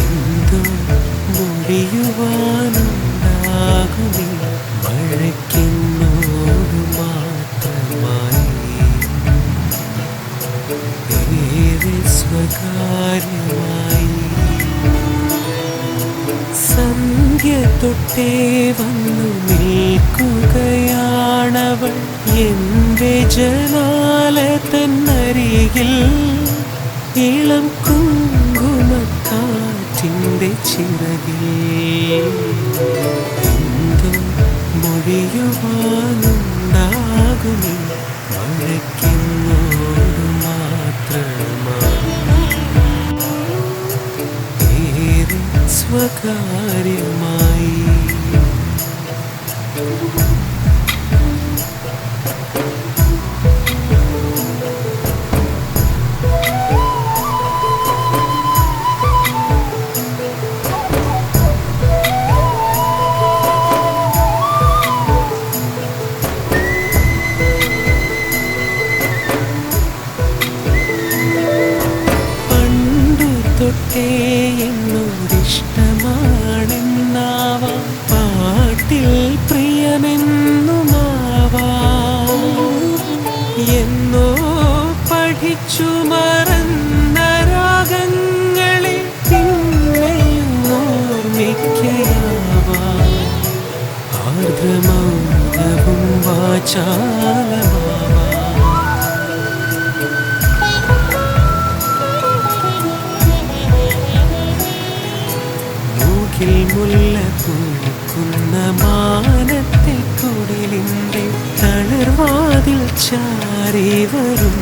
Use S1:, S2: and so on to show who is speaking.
S1: എന്തോ മൊഴിയുവാനുണ്ടാകുമേ മഴയ്ക്കെന്നോടു മാത്രമായി ഏറെ സ്വകാര്യമായി സന്ധ്യ തൊട്ടേ വന്നു നിൽക്കുകയാണവൾ എൻ്റെ ജനാല തന്നരികിൽ ഇളം കുങ്കുമക്കാറ്റിൻ്റെ ചിറകിൽ എന്തോ മൊഴിയുവാനുണ്ടാകുമേ മഴയ്ക്കെന്നോടു മാത്രമായി ഏറെ സ്വകാര്യമായി തൊട്ടേ എന്നോടിഷ്ടമാണെന്നാവാം പാട്ടിൽ പ്രിയമെന്നുമാവാം എന്നോ പഠിച്ചു മറന്ന രാഗങ്ങളെ പിന്നെയും ഓർമ്മിക്കയാവാം ആർദ്രമൗനവും വാചാലമാവാം മുല്ല പൂക്കുന്ന മാനത്തെ കുടിലിൻ്റെ തളിർവാതിൽ ചാരി വരും